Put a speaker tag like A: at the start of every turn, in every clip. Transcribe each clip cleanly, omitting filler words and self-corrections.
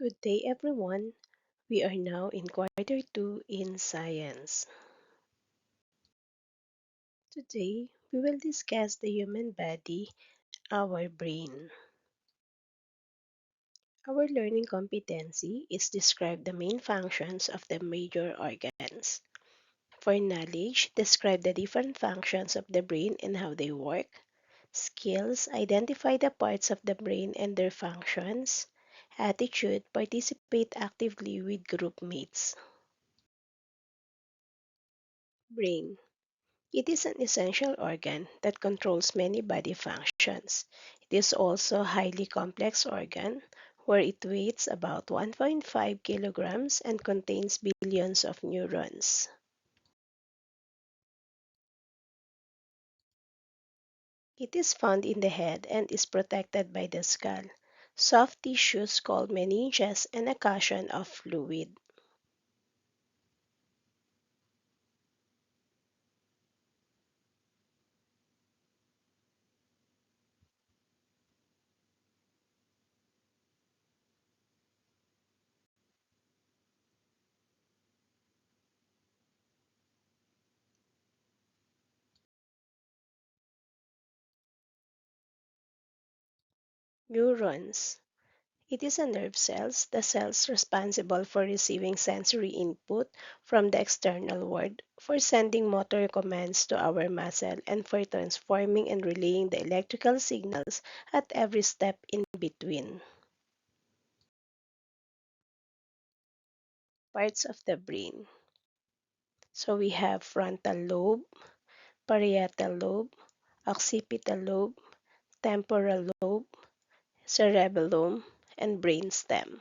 A: Good day, everyone. We are now in quarter two in science. Today, we will discuss the human body, our brain. Our learning competency is describe the main functions of the major organs. For knowledge, describe the different functions of the brain and how they work. Skills, identify the parts of the brain and their functions. Attitude, participate actively with group mates. Brain. It is an essential organ that controls many body functions. It is also a highly complex organ where it weighs about 1.5 kilograms and contains billions of neurons. It is found in the head and is protected by the skull, soft tissues called meninges, and a cushion of fluid. Neurons. It is a nerve cells, the cells responsible for receiving sensory input from the external world, for sending motor commands to our muscle, and for transforming and relaying the electrical signals at every step in between. Parts of the brain. So we have frontal lobe, parietal lobe, occipital lobe, temporal lobe, cerebellum, and brainstem.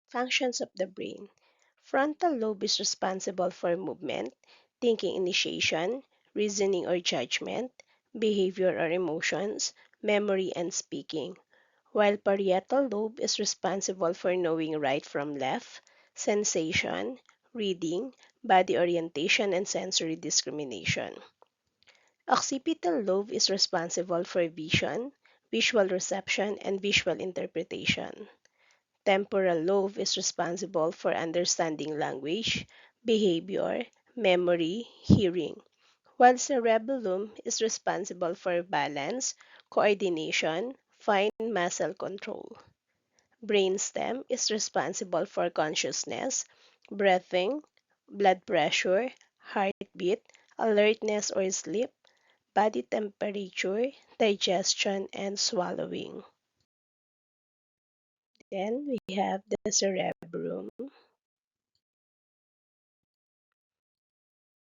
A: Functions of the brain. Frontal lobe is responsible for movement, thinking initiation, reasoning or judgment, behavior or emotions, memory and speaking, while parietal lobe is responsible for knowing right from left, sensation, reading, body orientation, and sensory discrimination. Occipital lobe is responsible for vision, visual reception, and visual interpretation. Temporal lobe is responsible for understanding language, behavior, memory, hearing, while cerebellum is responsible for balance, coordination, fine muscle control. Brainstem is responsible for consciousness, breathing, blood pressure, heartbeat, alertness or sleep, body temperature, digestion, and swallowing. Then we have the cerebrum.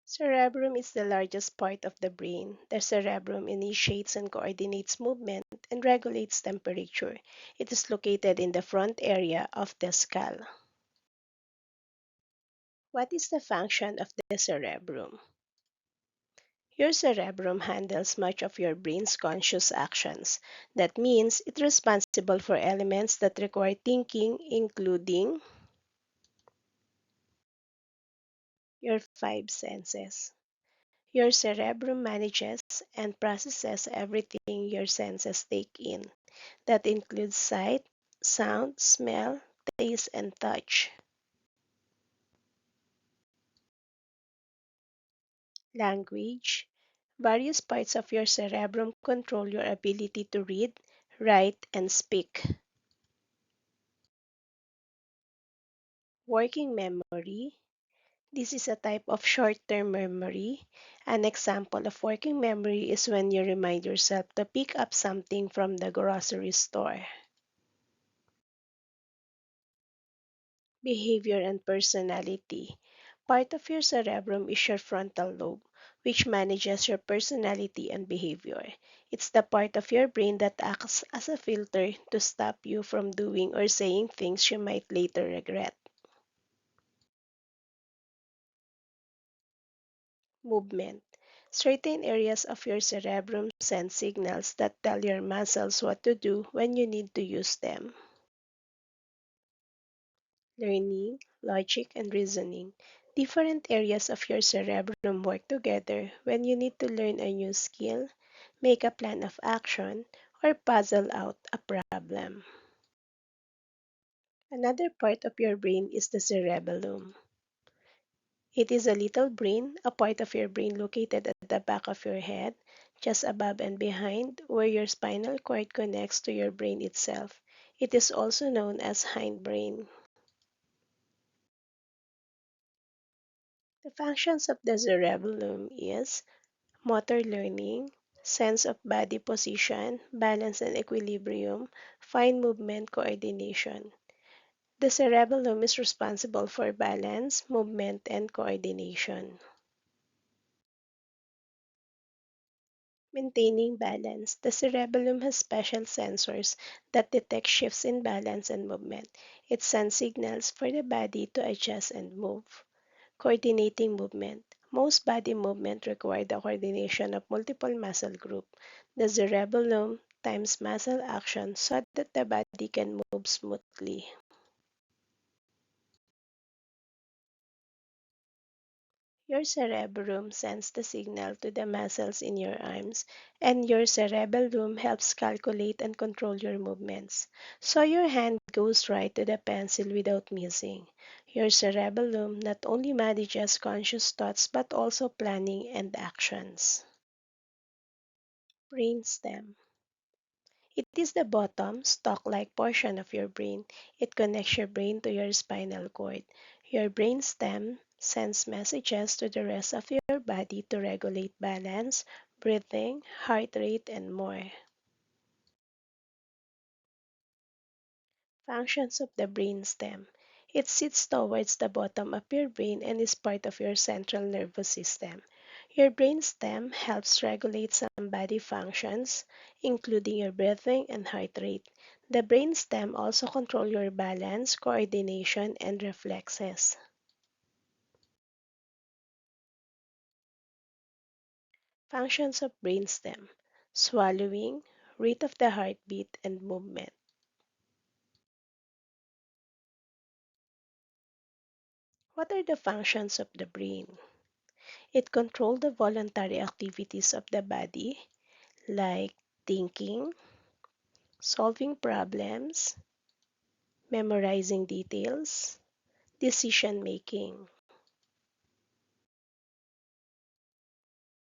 A: Cerebrum is the largest part of the brain. The cerebrum initiates and coordinates movement and regulates temperature. It is located in the front area of the skull. What is the function of the cerebrum? Your cerebrum handles much of your brain's conscious actions. That means it's responsible for elements that require thinking, including your five senses. Your cerebrum manages and processes everything your senses take in. That includes sight, sound, smell, taste, and touch. Language. Various parts of your cerebrum control your ability to read, write, and speak. Working memory. This is a type of short-term memory. An example of working memory is when you remind yourself to pick up something from the grocery store. Behavior and personality. Part of your cerebrum is your frontal lobe, which manages your personality and behavior. It's the part of your brain that acts as a filter to stop you from doing or saying things you might later regret. Movement. Certain areas of your cerebrum send signals that tell your muscles what to do when you need to use them. Learning, logic, and reasoning. Different areas of your cerebrum work together when you need to learn a new skill, make a plan of action, or puzzle out a problem. Another part of your brain is the cerebellum. It is a little brain, a part of your brain located at the back of your head, just above and behind where your spinal cord connects to your brain itself. It is also known as hindbrain. The functions of the cerebellum is motor learning, sense of body position, balance and equilibrium, fine movement coordination. The cerebellum is responsible for balance, movement, and coordination. Maintaining balance. The cerebellum has special sensors that detect shifts in balance and movement. It sends signals for the body to adjust and move. Coordinating movement. Most body movement require the coordination of multiple muscle groups. The cerebellum times muscle action so that the body can move smoothly. Your cerebellum sends the signal to the muscles in your arms, and your cerebellum helps calculate and control your movements. So your hand goes right to the pencil without missing. Your cerebellum not only manages conscious thoughts but also planning and actions. Brainstem. It is the bottom, stalk-like portion of your brain. It connects your brain to your spinal cord. Your brainstem sends messages to the rest of your body to regulate balance, breathing, heart rate, and more. Functions of the brainstem. It sits towards the bottom of your brain and is part of your central nervous system. Your brainstem helps regulate some body functions, including your breathing and heart rate. The brainstem also controls your balance, coordination, and reflexes. Functions of brainstem: swallowing, rate of the heartbeat, and movement. What are the functions of the brain? It controls the voluntary activities of the body, like thinking, solving problems, memorizing details, decision making.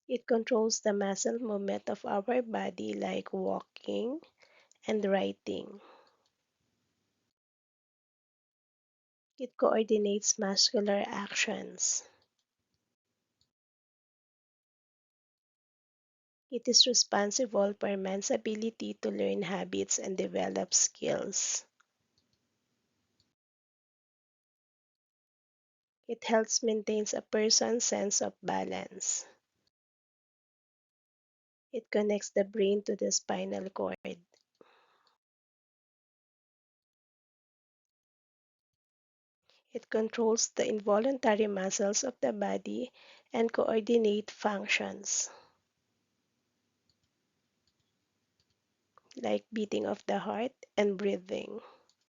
A: It controls the muscle movement of our body, like walking and writing. It coordinates muscular actions. It is responsible for man's ability to learn habits and develop skills. It helps maintain a person's sense of balance. It connects the brain to the spinal cord. It controls the involuntary muscles of the body and coordinate functions like beating of the heart and breathing.